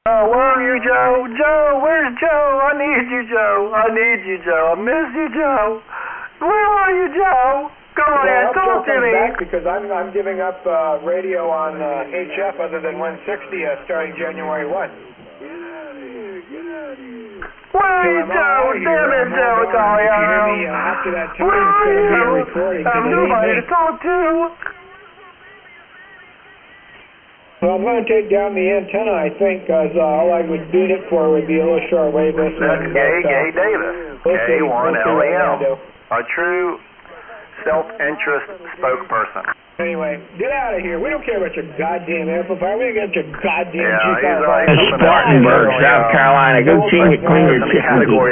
Where are you, Joe? Joe, where's Joe? I need you, Joe. I need you, Joe. I miss you, Joe. Where are you, Joe? Come on in, talk to me. Back because I'm giving up radio on HF other than 160 starting January 1. Where are you, Joe? Damn it, Joe, calling out. If you hear me after that time, Where it's going to be a are you? recording. I'm nobody to talk to. Well, I'm going to take down the antenna, I think, because all I would beat it for would be a little shortwave listening. That's Gay Davis, K1LEM, a true self-interest spokesperson. Anyway, get out of here. We don't care about your goddamn amplifier. We don't get your goddamn G5. Spartanburg, South Carolina. Go clean your chicken coop.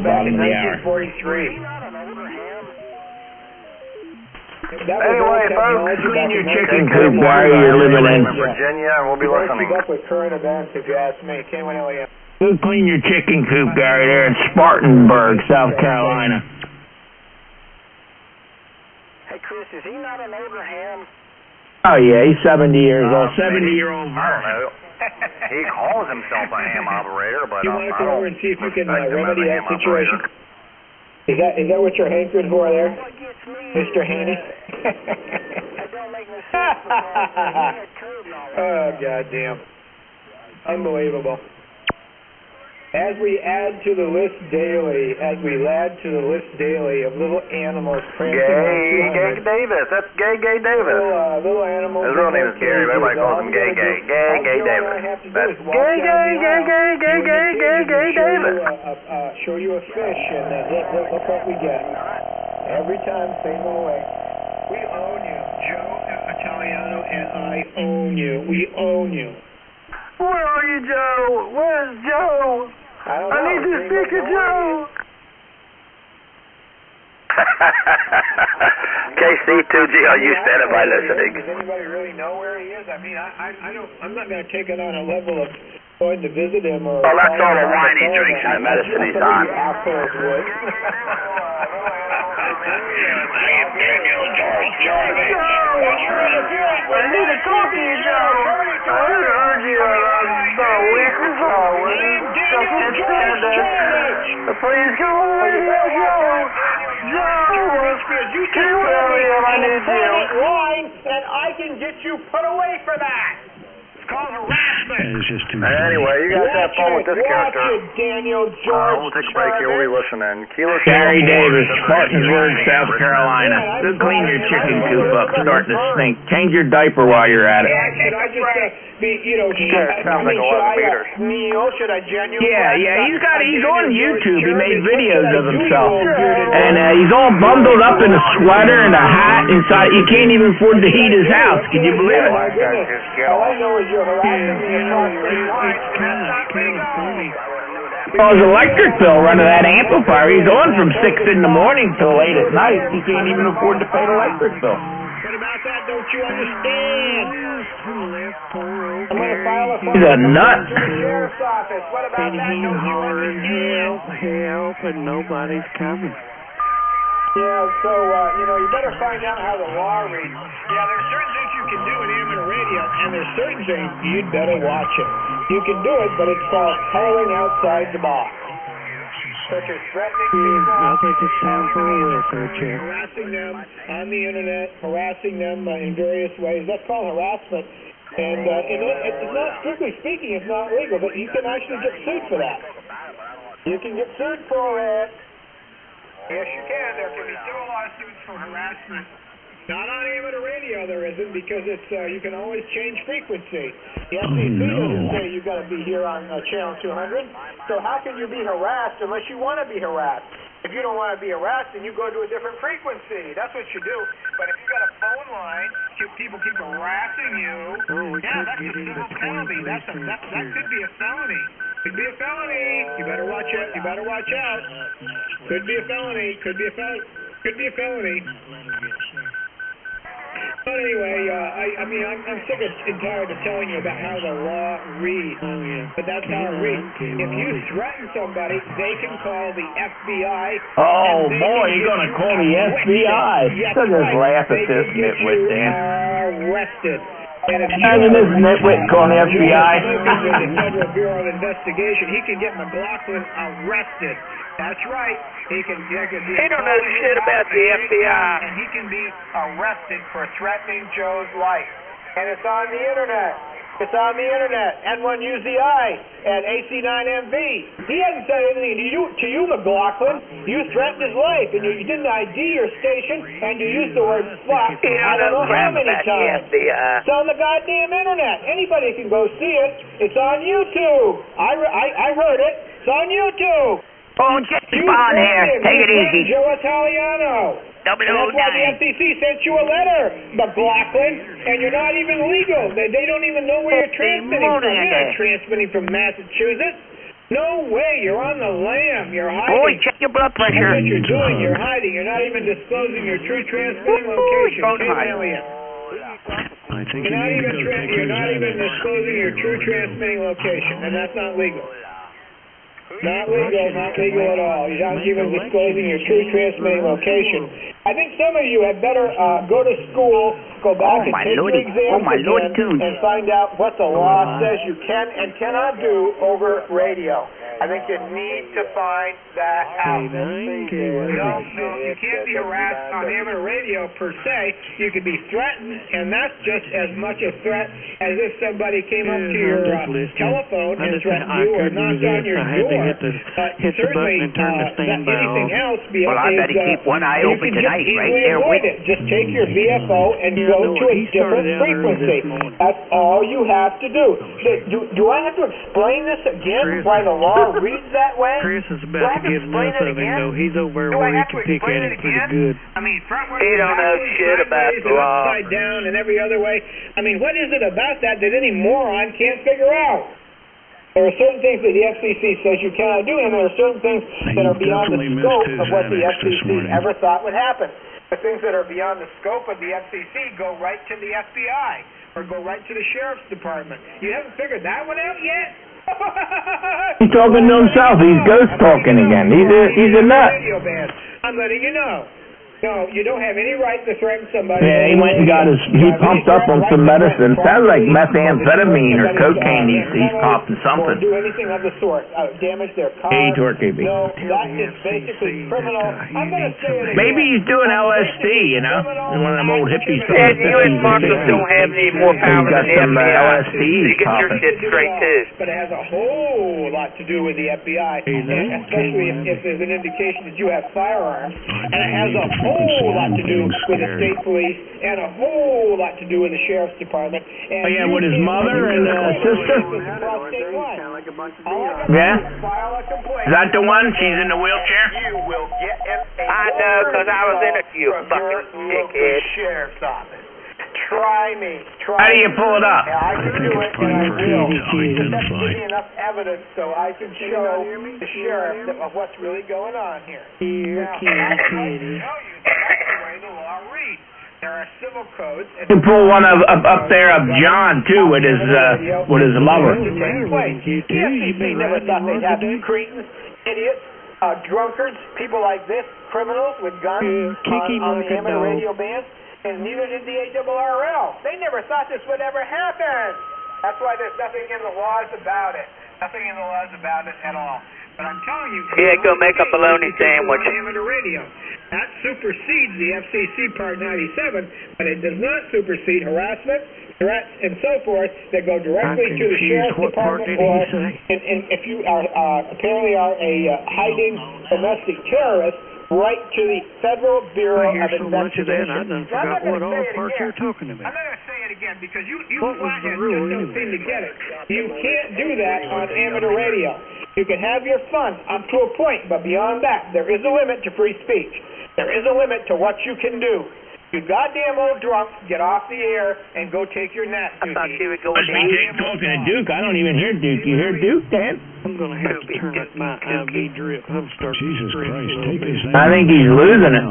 Bottom of the hour. 1943. Anyway, folks, clean your chicken coop, Gary. You're living in Virginia, and we'll be listening. Keep up with current events, if you ask me. K1LEM. Go clean your chicken coop, Gary. There in Spartanburg, South Carolina. Hey, Chris, is he not an Abraham? Oh, yeah, he's 70 years old. 70-year-old I don't know. He calls himself a ham operator, but you want to go over and see if you can respect him as remedy a that ham situation? operator. Is that what you're hankering for there, Mr. Haney? Oh, goddamn. Unbelievable. As we add to the list daily, of little animals prancing Gay Davis. That's Gay Davis. Little animals. His real name is Gary, but everybody calls him Gay Davis. That's Gay Davis. Show you a fish, and look what we get. Every time, same old way. We own you, Joe Italiano, and I own you. We own you. Where are you, Joe? Where's Joe? I don't know. I need to speak to Joe. KC2G, are you standing by listening? Does anybody really know where he is? I mean, I don't. I'm not going to take it on a level of going to visit him or. Well, that's all the wine he drinks and the medicine he's on. Assholes would. I need to talk to you, Joe. I heard you about a week or so. Please go away, Joe. K1LEM, I need you. Line, and I can get you put away for that. It's called harassment. It's just too Anyway, you guys have fun with this character. Watch it, Daniel George. We'll take a break here. We'll be listening. Gary Davis, Spartanburg, South Carolina. Go clean your chicken coop up. Starting to stink. Change your diaper while you're at it. Should I just be, sounds like 11 meters. Neil, should I genuinely? Yeah, he's on YouTube. He made videos of himself. And he's all bundled up in a sweater and a hat inside. He can't even afford to heat his house. Can you believe it? My goodness. All I know is you're harassing me across Well, his electric bill running that amplifier, he's on from 6 in the morning till 8 at night. He can't even afford to pay the electric bill. What about that? Don't you understand? I'm going to file a He's a nut. sheriff's office. What about that? Don't you understand? Help, and nobody's coming. Yeah, so, you better find out how the law reads. Yeah, there's certain things you can do in amateur radio, and there's certain things you'd better watch it. You can do it, but it's called coloring outside the box. Such as threatening people, I'll take a sample of welfare check. harassing them on the internet, harassing them in various ways. That's called harassment. And it's not, strictly speaking, it's not legal, but you can actually get sued for that. You can get sued for it. Yes, you can. There can be civil lawsuits for harassment. Not on amateur radio, there isn't, because it's you can always change frequency. The FCC doesn't say you've got to be here on channel 200. So how can you be harassed unless you want to be harassed? If you don't want to be harassed, then you go to a different frequency. That's what you do. But if you've got a phone line, people keep harassing you. Yeah, that's a civil penalty. That could be a felony. Could be a felony. You better watch out. You better watch out. Could be a felony. Could be a felony. Could be a felony. But anyway, I'm sick and tired of telling you about how the law reads. Oh, yeah. But that's how it reads. If you threaten somebody, they can call the FBI. Oh, boy, you're going to call the FBI. Yes, He'll just laugh at they this can get nitwit, you Dan. arrested. And if Imagine this nitwit calling the FBI. the Federal Bureau of Investigation, he can get McLaughlin arrested. That's right. He don't know shit about the FBI. And he can be arrested for threatening Joe's life. And it's on the internet. It's on the internet. N1UZI at AC9MV. He hasn't said anything to you, McLaughlin. You threatened his life, and you didn't ID your station, and you used the word fuck. I don't know how many times. It's on the goddamn internet. Anybody can go see it. It's on YouTube. I heard it. It's on YouTube. Oh, James Bond here. Take it easy. Joe Italiano. And that's why the FCC sent you a letter, McLaughlin, and you're not even legal. They don't even know where you're transmitting from. You're not transmitting from Massachusetts. No way. You're on the lam. You're hiding. Boy, check your blood pressure. That's what you're doing. You're hiding. You're not even disclosing your true transmitting location. K1LEM. You're not even disclosing your true transmitting location, and that's not legal. Not legal at all. You're not even disclosing your true transmitting location. I think some of you had better go to school, go back and take your exams again, and find out what the law says you can and cannot do over radio. I think you need to find that out. No, you can't be harassed on amateur radio per se. You could be threatened, and that's just as much a threat as if somebody came up to your telephone and threatened you or knocked on your door. Certainly, anything else well, I better keep one eye open tonight, right there with it. Just take your VFO and go to a different frequency. That's all you have to do. Do I have to explain this again? Why the law reads that way? Chris is about to give enough of him, though. He's over where he can pick at it pretty good. I mean, he don't know shit about the law. Upside down and every other way. I mean, what is it about that any moron can't figure out? There are certain things that the FCC says you cannot do, and there are certain things that are beyond the scope of what the FCC ever thought would happen. The things that are beyond the scope of the FCC go right to the FBI or go right to the Sheriff's Department. You haven't figured that one out yet? He's talking to himself. He's ghost talking again. He's a nut. I'm letting you know. No, you don't have any right to threaten somebody. Yeah, he went and he pumped up on some medicine. Sounds like methamphetamine or cocaine he's popping something. Or do anything of the sort. Damage their car. No, that is basically criminal. I'm going to say it again. Maybe he's doing LSD, you know? One of them old hippies. Yeah, you and Marcus don't have any more power than the FBI. LSD you get your shit straight, too. But it has a whole lot to do with the FBI, especially if there's an indication that you have firearms. And it has a whole lot to do with the state police and a whole lot to do with the Sheriff's Department. And with his mother and sister? Yeah? Is that the one? She's in the wheelchair? You will get I know, because I was in it, you fucking dickhead. Sheriff's office. Try me. How do you pull it up? I can do it, and I will. Just have to give me enough evidence so I can show the sheriff of what's really going on here. Here, kitty. That's the way the law reads. There are civil codes. You can pull one up there of John too with his lover. The FCC never thought they'd have cretins, idiots, drunkards, people like this, criminals with guns on the amateur radio bands. And neither did the ARRL. They never thought this would ever happen. That's why there's nothing in the laws about it. Nothing in the laws about it at all. But I'm telling you, yeah, go make a bologna sandwich. Amateur radio. That supersedes the FCC Part 97, but it does not supersede harassment, threats, and so forth that go directly to the Sheriff's Department, or and if you are apparently are a hiding domestic terrorist, right to the Federal Bureau of Investigation. So much of that, I done forgot what all parts you're talking about. I'm not going to say it again because you what was the rule just don't seem to get it. You can't do that on amateur radio. You can have your fun up to a point, but beyond that, there is a limit to free speech. There is a limit to what you can do. You goddamn old drunk, get off the air and go take your nap, Dookie. I thought she would go Must be talking to Duke. I don't even hear Duke. You hear Duke, Dan? I'm going to have to turn up my IV drip. I'm starting Jesus Christ, take his I think he's losing it.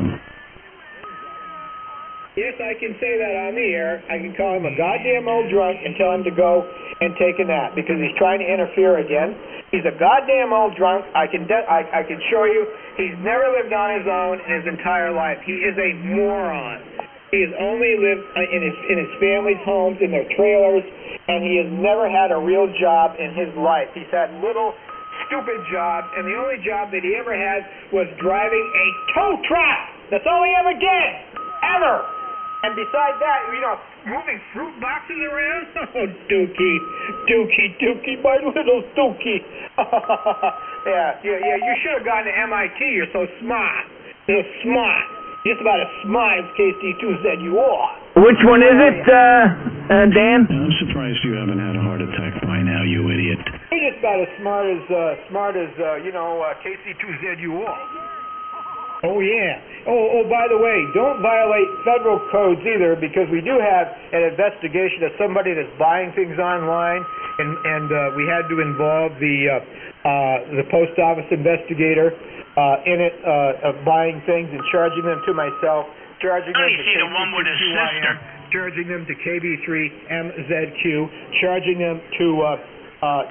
Yes, I can say that on the air. I can call him a goddamn old drunk and tell him to go and take a nap because he's trying to interfere again. He's a goddamn old drunk. I can show you he's never lived on his own in his entire life. He is a moron. He has only lived in his family's homes, in their trailers, and he has never had a real job in his life. He's had little stupid jobs, and the only job that he ever had was driving a tow truck. That's all he ever did, ever. And besides that, moving fruit boxes around. Oh, Dookie, my little Dookie. Yeah, you should have gone to MIT. You're so smart. You're smart. Just about as smart as KC2 said you are. Which one is it, Dan? I'm surprised you haven't had a heart attack by now, you idiot. You're just about as smart as KC2 said you are. Oh, yeah. Oh, by the way, don't violate federal codes either, because we do have an investigation of somebody that's buying things online, and we had to involve the post office investigator in it, of buying things and charging them to myself, charging them to KB3QIM, charging them to KB3MZQ, charging them to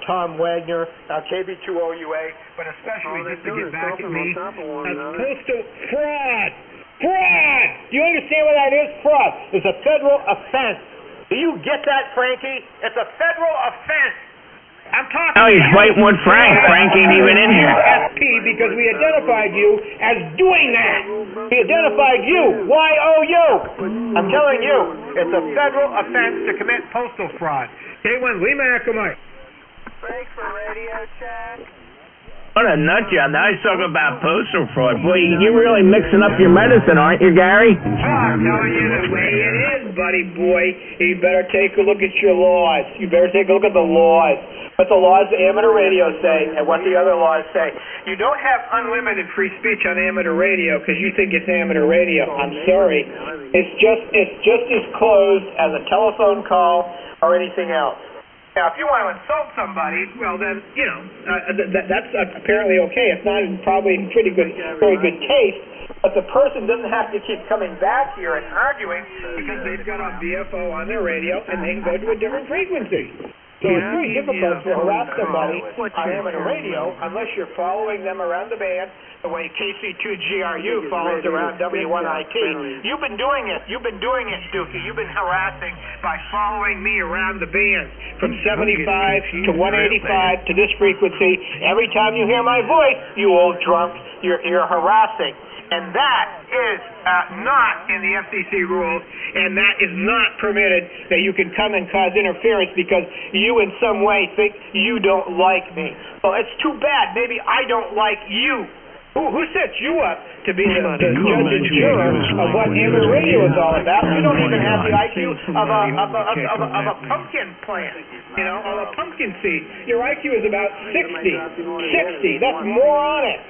Tom Wagner, KB2OUA, but especially just to get back at me. Postal fraud! Fraud! Do you understand what that is? Fraud. It's a federal offense. Do you get that, Frankie? It's a federal offense. I'm talking. Oh, he's fighting with Frank. Frank ain't even in here. SP, because we identified you as doing that. We identified you. YOU. I'm telling you, it's a federal offense to commit postal fraud. K1LEM, Mike. Break for radio check. What a nut job. Now he's talking about postal fraud. Boy, you're really mixing up your medicine, aren't you, Gary? I'm telling you the way it is, buddy boy. You better take a look at your laws. You better take a look at the laws. What the laws of amateur radio say and what the other laws say. You don't have unlimited free speech on amateur radio because you think it's amateur radio. I'm sorry. It's just as closed as a telephone call or anything else. Now, if you want to insult somebody, well then, that's apparently okay. It's not probably in very good taste, but the person doesn't have to keep coming back here and arguing because they've got a BFO on their radio and they can go to a different frequency. So it's very difficult to harass somebody on amateur radio unless you're following them around the band the way KC2GRU follows around W1IT. You've been doing it, Dookie. You've been harassing by following me around the band from 75 to 185 to this frequency. Every time you hear my voice, you old drunk, you're harassing. And that is not in the FCC rules, and that is not permitted that you can come and cause interference because you in some way think you don't like me. Well, it's too bad. Maybe I don't like you. Who sets you up to be the judge and juror of what amateur radio is all about? You don't even have the IQ of a pumpkin plant, of a pumpkin seed. Your IQ is about 60. That's moronic.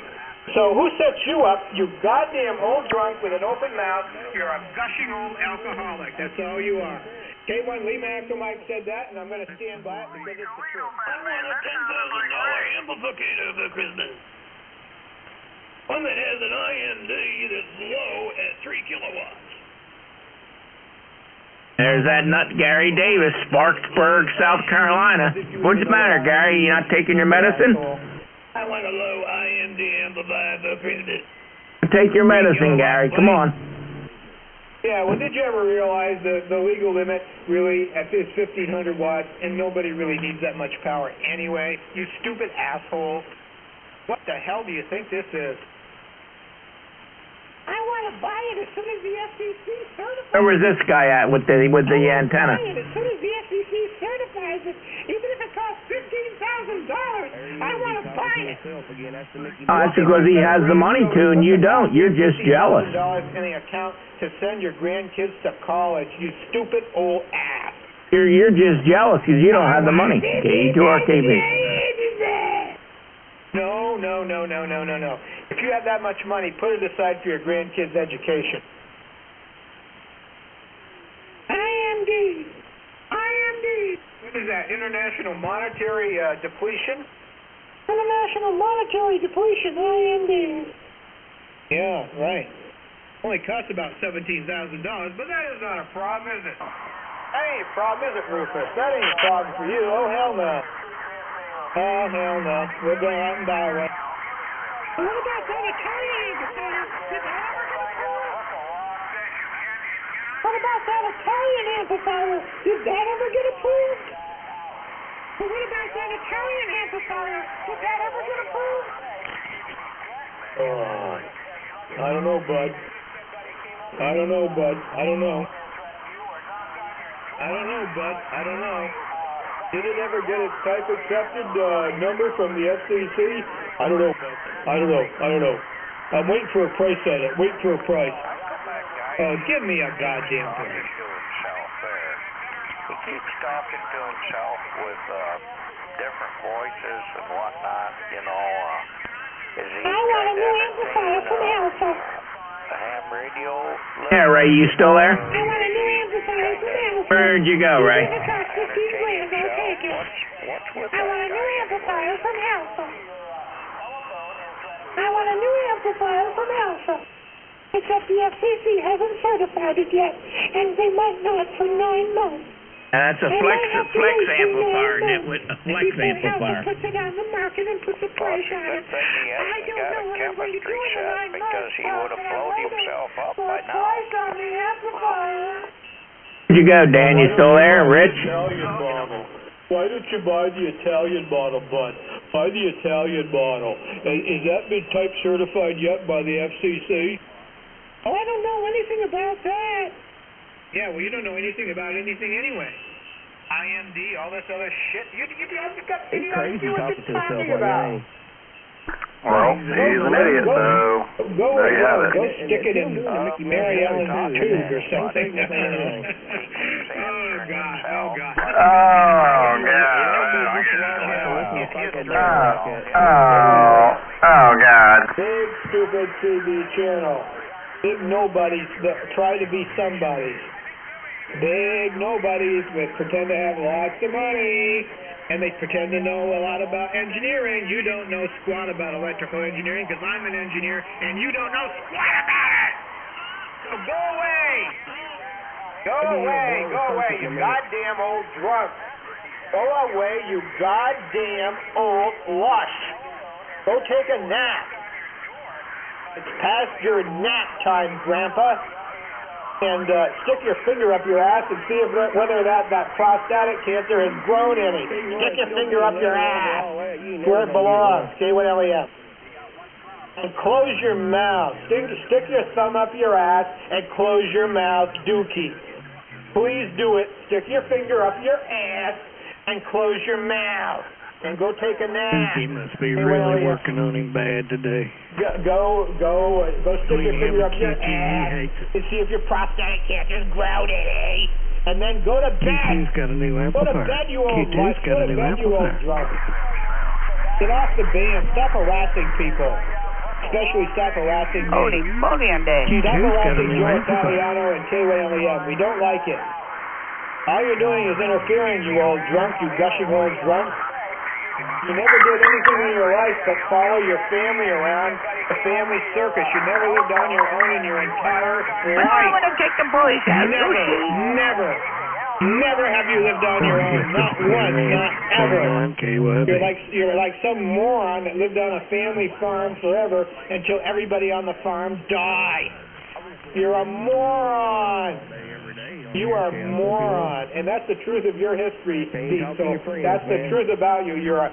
So who sets you up, you goddamn old drunk with an open mouth? You're a gushing old alcoholic. That's all you are. K1LEM Mike said that, and I'm going to stand by it because it's the truth. I want a $10,000 amplificator for Christmas. One that has an IND that's low at 3 kilowatts. There's that nut, Gary Davis, Sparksburg, South Carolina. What's the matter, Gary? You not taking your medicine? I want a low IND amplifier for Christmas. Take your medicine, Gary. Come on. Yeah, well, did you ever realize the legal limit really is 1,500 watts, and nobody really needs that much power anyway? You stupid asshole. What the hell do you think this is? I want to buy it as soon as the FCC certifies it. Where was this guy at with the antenna? Buy it as soon as the FCC certifies it, even if it costs $15,000. I want to buy it. Oh, that's because he has the money to, and you don't. You're just jealous. $15,000 in the account to send your grandkids to college, you stupid old ass. You're just jealous because you don't have the money. K2RKB. No. If you have that much money, put it aside for your grandkids' education. IMD. What is that? International monetary depletion? International monetary depletion, IMD. Yeah, right. Only costs about $17,000, but that is not a problem, is it? That ain't a problem, is it, Rufus? That ain't a problem for you. Oh, hell no. Oh, hell no. We're going out and buy one. What about sanitarian? Oh, about that Italian amplifier? Did that ever get approved? Well, what about that Italian amplifier? Did that ever get approved? I don't know, bud. I don't know, bud. I don't know. I don't know, bud. I don't know. Did it ever get its type accepted number from the FCC? I don't know, bud. I don't know. I don't know. I'm waiting for a price on it. Waiting for a price. Oh, give me a goddamn price. He keeps talking to himself with different voices and whatnot, you know. Is he I want a new amplifier from Alpha. The ham radio? Yeah, Ray, you still there? I want a new amplifier from Alpha. Where'd you go, Ray? It's going to cost $15,000. I'll take it. I want a new amplifier from Alpha. I want a new amplifier from Alpha. Except the FCC hasn't certified it yet, and they might not for 9 months. That's a flex amplifier, Nitwit. A flex amplifier. Put it on the market and put the price on it. I don't know what I'm going to do in the 9 months. Because he would have blown himself up For by a now. price on the amplifier. Where'd you go, Dan? You still there? Rich? Italian model. Why don't you buy the Italian model, bud? Buy the Italian model. Has that been type certified yet by the FCC? Oh, I don't know anything about that. Yeah, well, you don't know anything about anything anyway. IMD, all this other shit. You haven't got any idea what you're talking about. Well, he's an idiot, though. There you have it. Go stick it in Mary Ellen's tube or something. Oh, God. Oh, God. Oh, God. Big, stupid TV channel. Big nobodies that try to be somebodies. Big nobodies that pretend to have lots of money, and they pretend to know a lot about engineering. You don't know squat about electrical engineering because I'm an engineer, and you don't know squat about it. So go away. Go away, you goddamn old drunk. Go away, you goddamn old lush. Go take a nap. It's past your nap time, Grandpa. And stick your finger up your ass and see whether that prostatic cancer has grown any. Stick your finger up your ass where it belongs. K1LEM. And close your mouth. Stick your thumb up your ass and close your mouth, dookie. Please do it. Stick your finger up your ass and close your mouth. And go take a nap. He must be really working on him bad today. Go stick your finger up your ass and see if your prostatic cancer's grown any. And then go to bed. K2's got a new amplifier. Go to bed, you old K2's got a new amplifier. Get off the band. Stop harassing people. Especially stop harassing me. Holy moly, I'm dead. Stop K2's got a harassing new Joe amplifier. Italiano and K1LEM. We don't like it. All you're doing is interfering, you old drunk, you gushing old drunk. You never did anything in your life but follow your family around the family circus. You never lived on your own in your entire life. I want to take the boys out. Never have you lived on your own. Not once, not ever. You're like some moron that lived on a family farm forever until everybody on the farm died. You're a moron. You are a moron, and that's the truth of your history, Diesel. That's the truth about you. You're a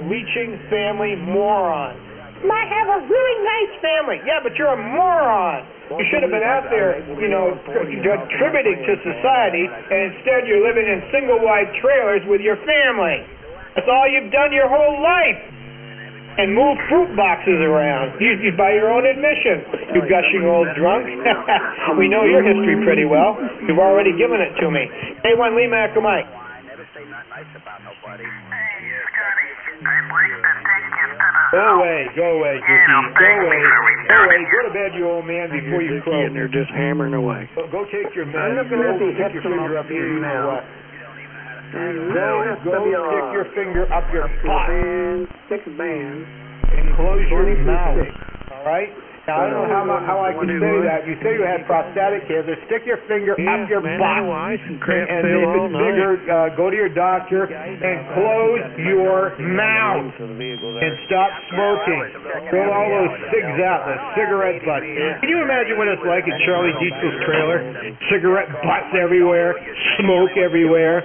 leeching family moron. Might have a really nice family, yeah, but you're a moron. You should have been out there, contributing to society, and instead you're living in single-wide trailers with your family. That's all you've done your whole life. And move fruit boxes around. You by your own admission, you gushing old drunk. We know your history pretty well. You've already given it to me. K1LEM Echo Mike. Go away, Dickie. Go away. Go to bed, you old man, before you croak. And they're just hammering away. Go take your medicine. Go stick your finger up here. You know what? Go stick your finger up your butt. 6 bands. And close your mouth. All right? Now, I don't know how I can say that. You say you had prostatic cancer. Stick your finger up your butt. And if it's bigger, go to your doctor and close your mouth and stop smoking. Throw all those cigs out, the cigarette butts. Can you imagine what it's like in Charlie Diesel's trailer? Cigarette butts everywhere, smoke everywhere.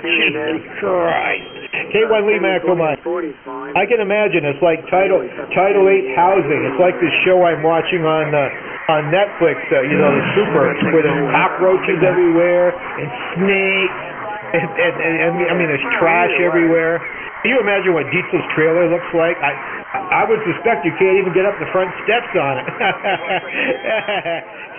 Jesus Christ. K1LEM, I can imagine it's like Title 8 housing. It's like this show I'm watching on Netflix, the Super, where there's cockroaches everywhere and snakes, and I mean there's trash everywhere. Can you imagine what Diesel's trailer looks like? I would suspect you can't even get up the front steps on it.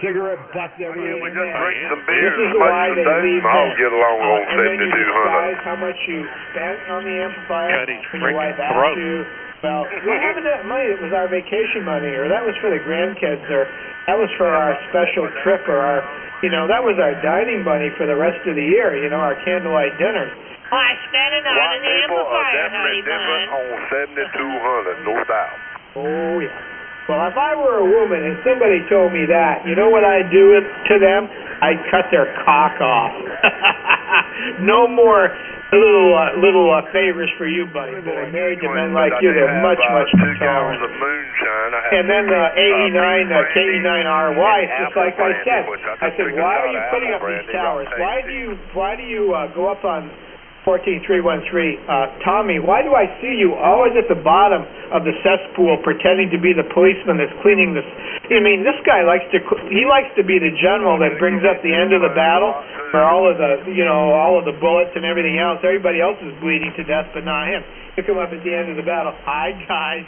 Cigarette butts everywhere. We just drink some beer This is as much why as they they leave all that. get along on And then you 7200. decide how much you spent on the amplifier. When your wife asked you, well, what happened to that money? It was our vacation money, or that was for the grandkids, or that was for our special trip, or our, that was our dining money for the rest of the year, our candlelight dinners. I spent it on an People are amplifier, honey definitely different bun. on 7200, no doubt. Oh, yeah. Well, if I were a woman and somebody told me that, you know what I'd do to them? I'd cut their cock off. No more little favors for you, buddy. But I'm married to men like you. They're much, much more tolerant. And then the KE9RY, just like I said. I said, why are you putting up these towers? Why do you go up on 14313, Tommy, why do I see you always at the bottom of the cesspool pretending to be the policeman that's cleaning this? I mean, this guy likes to be the general that brings up the end of the battle for all of the bullets and everything else. Everybody else is bleeding to death, but not him. You come up at the end of the battle. Hi, guys.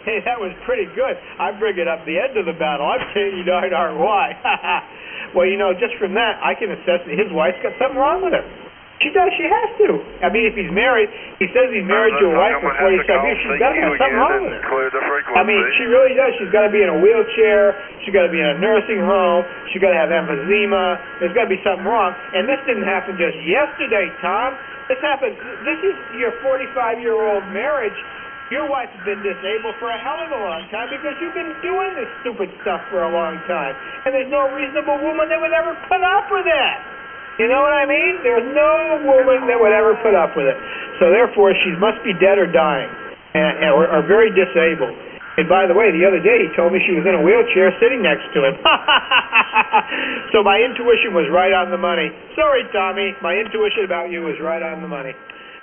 Hey, that was pretty good. I bring it up the end of the battle. I'm KE9RY. Well, just from that, I can assess that his wife's got something wrong with her. She does. She has to. I mean, if he's married, he says he's married to a wife for 47 years. She's got to have something wrong with her. I mean, she really does. She's got to be in a wheelchair. She's got to be in a nursing home. She's got to have emphysema. There's got to be something wrong. And this didn't happen just yesterday, Tom. This happened. This is your 45-year-old marriage. Your wife's been disabled for a hell of a long time because you've been doing this stupid stuff for a long time. And there's no reasonable woman that would ever put up with that. You know what I mean? There's no woman that would ever put up with it. So therefore, she must be dead or dying, or very disabled. And by the way, the other day he told me she was in a wheelchair sitting next to him. So my intuition was right on the money. Sorry, Tommy, my intuition about you was right on the money.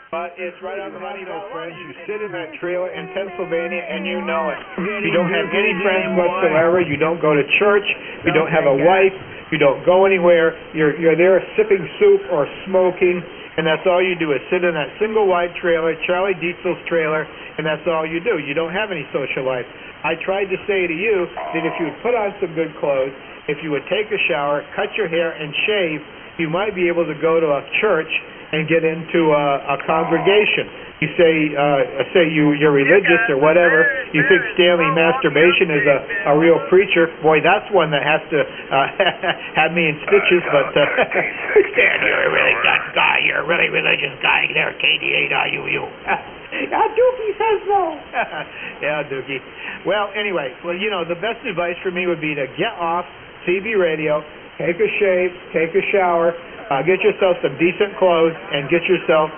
But it's right on the money, my friends. You sit in that trailer in Pennsylvania and you know it. You don't have any friends whatsoever. You don't go to church. You don't have a wife. You don't go anywhere. You're there sipping soup or smoking, and that's all you do is sit in that single wide trailer, Charlie Diesel's trailer, and that's all you do. You don't have any social life. I tried to say to you that if you would put on some good clothes, if you would take a shower, cut your hair, and shave, you might be able to go to a church and get into a congregation. You say you're religious or whatever. You think Stanley Masturbation is a real preacher. Boy, that's one that has to have me in stitches. But Stan, you're a really good guy. You're a really religious guy. There, KD8IUU. Dookie says so. Yeah, Dookie. Well, anyway, the best advice for me would be to get off CB radio, take a shave, take a shower, get yourself some decent clothes, and get yourself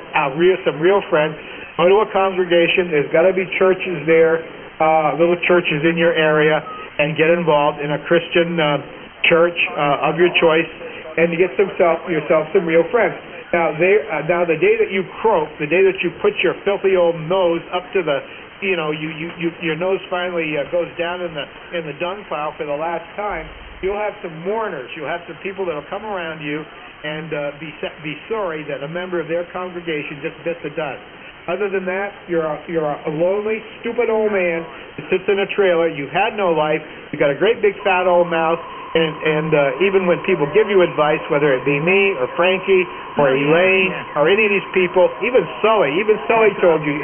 some real friends. Go to a congregation. There's got to be churches there, little churches in your area, and get involved in a Christian church of your choice, and to get yourself some real friends. Now, the day that you croak, the day that you put your filthy old nose up to the, your nose finally goes down in the dung pile for the last time, you'll have some mourners. You'll have some people that will come around you and be sorry that a member of their congregation just bit the dust. Other than that, you're a lonely, stupid old man that sits in a trailer. You've had no life. You've got a great big fat old mouth. And even when people give you advice, whether it be me or Frankie or Elaine or any of these people, even Sully tells you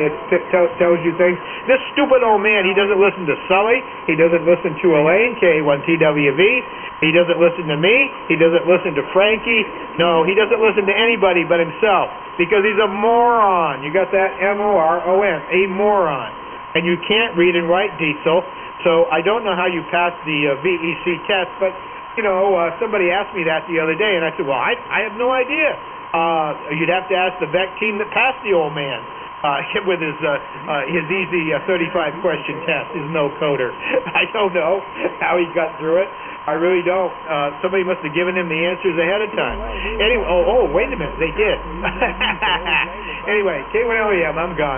things. This stupid old man, he doesn't listen to Sully. He doesn't listen to Elaine, K1TWV. He doesn't listen to me. He doesn't listen to Frankie. No, he doesn't listen to anybody but himself because he's a moron. You got that? MORON, a moron. and you can't read and write, Diesel. So I don't know how you passed the VEC test, but, somebody asked me that the other day, and I said, well, I have no idea. You'd have to ask the VEC team that passed the old man with his easy 35-question test, his no-coder. I don't know how he got through it. I really don't. Somebody must have given him the answers ahead of time. Anyway, wait a minute, they did. Anyway, K1LEM, I'm gone.